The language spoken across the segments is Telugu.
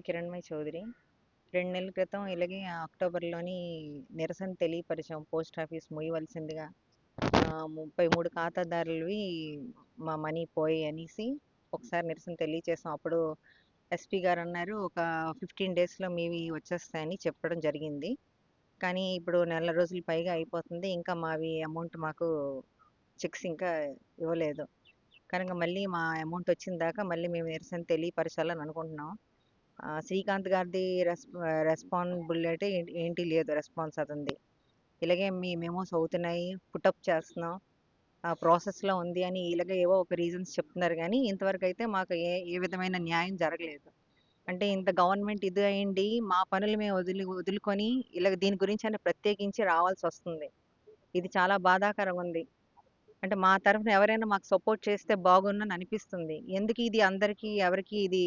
కిరణ్మయి చౌదరి. 2 నెలల క్రితం ఇలాగే అక్టోబర్‌లోని నిరసన తెలియపరిచాం. పోస్ట్ ఆఫీస్ మూయవలసిందిగా 33 ఖాతాదారులవి మా మనీ పోయాయి అనేసి ఒకసారి నిరసన తెలియచేసాం. అప్పుడు ఎస్పీ గారన్నారు, ఒక 15 డేస్‌లో మీవి వచ్చేస్తాయని చెప్పడం జరిగింది. కానీ ఇప్పుడు నెల రోజులు పైగా అయిపోతుంది. ఇంకా మావి అమౌంట్ మాకు చెక్స్ ఇంకా ఇవ్వలేదు. కనుక మళ్ళీ మా అమౌంట్ వచ్చిన దాకా మళ్ళీ మేము నిరసన తెలియపరచాలని అనుకుంటున్నాం. శ్రీకాంత్ గారిది రెస్పాన్సిబిలిటీ ఏంటి లేదు, రెస్పాన్స్ అతనిది. ఇలాగే మీ మెమోస్ అవుతున్నాయి, పుటప్ చేస్తున్నాం, ప్రాసెస్లో ఉంది అని ఇలాగే ఏవో ఒక రీజన్స్ చెప్తున్నారు. కానీ ఇంతవరకు అయితే మాకు ఏ ఏ విధమైన న్యాయం జరగలేదు. అంటే ఇంత గవర్నమెంట్ ఇది అయింది, మా పనులు మేము వదులుకొని ఇలాగ దీని గురించి అని ప్రత్యేకించి రావాల్సి వస్తుంది. ఇది చాలా బాధాకరంగా ఉంది. అంటే మా తరఫున ఎవరైనా మాకు సపోర్ట్ చేస్తే బాగుందని అనిపిస్తుంది. ఎందుకు ఇది అందరికీ ఎవరికి ఇది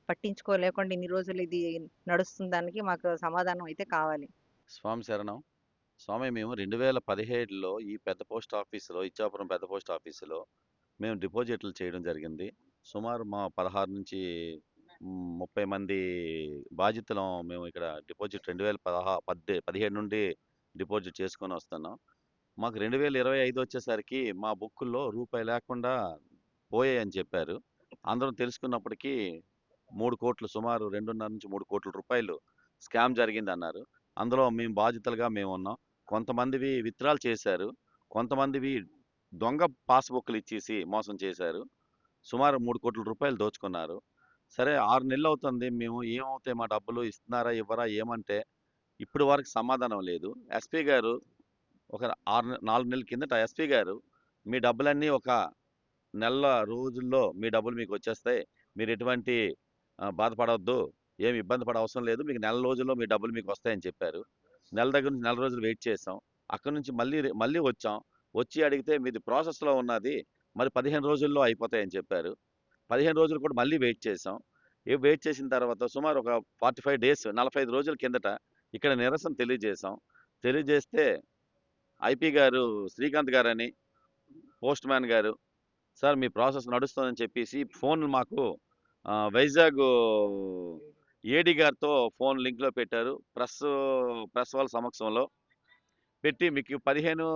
పట్టించుకోలేకుండా ఇన్ని రోజులు ఇది నడుస్తుంది, దానికి మాకు సమాధానం అయితే కావాలి. స్వామి శరణం. స్వామి, మేము 2017లో ఈ పెద్ద పోస్ట్ ఆఫీసులో, ఇచ్చాపురం పెద్ద పోస్ట్ ఆఫీసులో మేము డిపాజిట్లు చేయడం జరిగింది. సుమారు మా 16 నుంచి 30 మంది బాధితులం. మేము ఇక్కడ డిపాజిట్ 17 నుండి డిపాజిట్ చేసుకొని వస్తున్నాం. మాకు 2025 వచ్చేసరికి మా బుక్కుల్లో రూపాయి లేకుండా పోయాయని చెప్పారు. అందరం తెలుసుకున్నప్పటికీ 3 కోట్లు, సుమారు 2.5 నుంచి 3 కోట్ల రూపాయలు స్కామ్ జరిగిందన్నారు. అందులో మేము బాధితులుగా మేమున్నాం. కొంతమందివి విత్డ్రాల్ చేశారు. కొంతమందివి దొంగ పాస్‌బుక్‌లు ఇచ్చేసి మోసం చేశారు. సుమారు 3 కోట్ల రూపాయలు దోచుకున్నారు. సరే, 6 నెలలు అవుతుంది. మేము ఏమవుతాయి మా డబ్బులు ఇస్తున్నారా? ఇవ్వరా? ఏమంటే ఇప్పటి వరకు సమాధానం లేదు. ఎస్పీ గారు ఒక 4 నెలల కిందట ఎస్పీ గారు, మీ డబ్బులన్నీ ఒక నెల రోజుల్లో మీ డబ్బులు మీకొచ్చేస్తాయి. మీరు ఎటువంటి బాధపడొద్దు. ఏమి ఇబ్బంది పడే అవసరం లేదు. మీకు నెల రోజుల్లో మీ డబ్బులు మీకొస్తాయని చెప్పారు. నెల దగ్గర నుంచి నెల రోజులు వెయిట్ చేసాం. అక్కడి నుంచి మళ్ళీ వచ్చాం. వచ్చి అడిగితే మీది ప్రాసెస్‌లో ఉన్నది, మరి 15 రోజుల్లో అయిపోతాయని చెప్పారు. 15 రోజులు కూడా మళ్ళీ వెయిట్ చేసాం. వెయిట్ చేసిన తర్వాత సుమారు ఒక 45 డేస్, 45 రోజుల కిందట ఇక్కడ నిరసన తెలియజేసాం. తెలియజేస్తే ఐపీ గారు, శ్రీకాంత్ గారని పోస్ట్ మ్యాన్ గారు, సార్ మీ ప్రాసెస్ నడుస్తుందని చెప్పేసి ఫోన్లు మాకు వైజాగ్ ఏడీ గారితో ఫోన్ లింక్‌లో పెట్టారు. ప్రెస్ వాళ్ళ సమక్షంలో పెట్టి, మీకు 15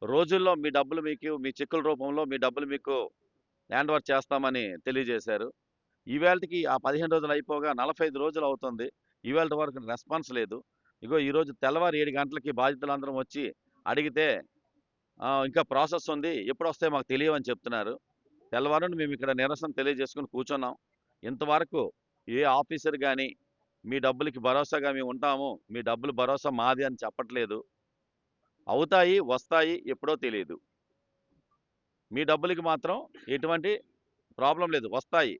రోజుల్లో మీ డబ్బులు మీ చెక్కుల రూపంలో మీ డబ్బులు మీకు హ్యాండ్ ఓవర్ చేస్తామని తెలియజేశారు. ఈవేళటికి ఆ 15 రోజులు అయిపోగా 45 రోజులు అవుతుంది. ఈవేళటి వరకు రెస్పాన్స్ లేదు. ఇగో ఈరోజు తెల్లవారు 7 గంటలకి బాధితులందరం వచ్చి అడిగితే ఇంకా ప్రాసెస్ ఉంది, ఎప్పుడొస్తాయో మాకు తెలియవని చెప్తున్నారు. తెల్లవారున మేము ఇక్కడ నిరసన తెలియజేసుకొని కూర్చున్నాం. ఇంతవరకు ఏ ఆఫీసర్ కానీ మీ డబ్బులకి భరోసాగా మేము ఉంటాము, మీ డబ్బులు భరోసా మాది అని చెప్పట్లేదు. అవుతాయి, వస్తాయి, ఎప్పుడో తెలియదు. మీ డబ్బులకి మాత్రం ఎటువంటి ప్రాబ్లం లేదు, వస్తాయి.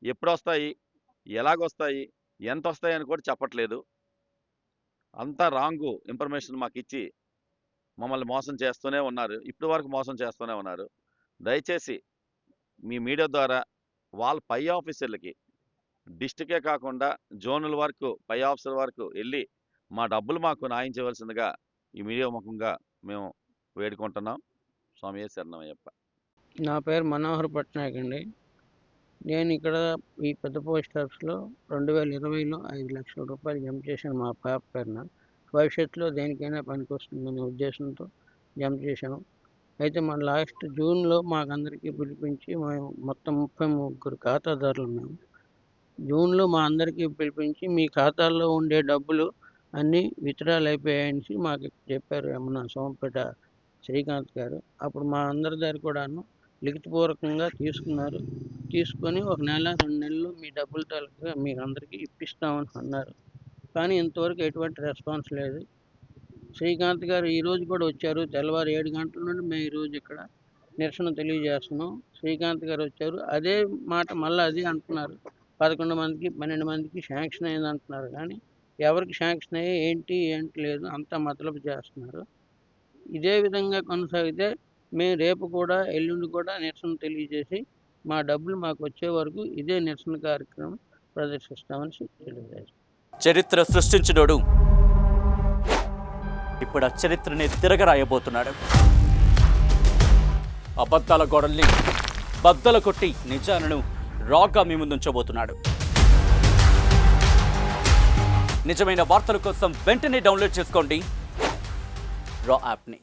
ఎప్పుడొస్తాయి, ఎలాగొస్తాయి, ఎంత వస్తాయి అని కూడా చెప్పట్లేదు. అంతా రాంగు ఇన్ఫర్మేషన్ మాకు ఇచ్చి మమ్మల్ని మోసం చేస్తూనే ఉన్నారు. ఇప్పటి వరకు మోసం చేస్తూనే ఉన్నారు. దయచేసి మీ మీడియా ద్వారా వాళ్ళ పై ఆఫీసర్లకి, డిస్ట్రిక్టే కాకుండా జోనల్ వరకు, పై ఆఫీసర్ వరకు వెళ్ళి మా డబ్బులు మాకు న్యాయం చేయవలసిందిగా ఈ మీడియా ముఖంగా మేము వేడుకుంటున్నాం. స్వామియే శరణమయ్యప్ప. నా పేరు మనోహర్ పట్నాయక్ అండి. నేను ఇక్కడ ఈ పెద్ద పోస్ట్ ఆఫీస్లో 2020లో 5 లక్షల రూపాయలు జమ చేశాను మా పాప పేరున. భవిష్యత్తులో దేనికైనా పనికొస్తుందనే ఉద్దేశంతో జమ చేశాను. అయితే మన లాస్ట్ జూన్లో మాకందరికీ పిలిపించి, మేము మొత్తం 33 ఖాతాదారులు మేము. జూన్లో మా అందరికీ పిలిపించి, మీ ఖాతాల్లో ఉండే డబ్బులు అన్నీ విత్డ్రాల్ అయిపోయాయని మాకు చెప్పారు మన సోమపేట శ్రీకాంత్ గారు. అప్పుడు మా అందరి దగ్గర కూడాను లిఖితపూర్వకంగా తీసుకున్నారు. తీసుకొని 1 నెల 2 నెలలు మీ డబ్బులు తాలూకా మీకు అందరికీ ఇప్పిస్తామని అన్నారు. కానీ ఇంతవరకు ఎటువంటి రెస్పాన్స్ లేదు. శ్రీకాంత్ గారు ఈరోజు కూడా వచ్చారు. తెల్లవారు 7 గంటల నుండి మేము ఈరోజు ఇక్కడ నిరసన తెలియజేస్తున్నాం. శ్రీకాంత్ గారు వచ్చారు, అదే మాట మళ్ళీ అదే అంటున్నారు. 11 మందికి 12 మందికి శాంక్షన్ అయింది అంటున్నారు. కానీ ఎవరికి శాంక్షన్ అయ్యి ఏంటి లేదు, అంతా మతలబు చేస్తున్నారు. ఇదే విధంగా కొనసాగితే మేము రేపు కూడా, ఎల్లుండి కూడా నిరసన తెలియజేసి మా డబ్బులు మాకు వచ్చే వరకు ఇదే నిరసన కార్యక్రమం ప్రదర్శిస్తామని తెలియజేస్తాం. చరిత్ర సృష్టించినోడు ఇప్పుడు ఆ చరిత్రని తిరగరాయబోతున్నాడు. అబద్ధాల గోడల్ని బద్దలు కొట్టి నిజాలను రాగా మీ ముందుంచబోతున్నాడు. నిజమైన వార్తల కోసం వెంటనే డౌన్లోడ్ చేసుకోండి రా యాప్ని.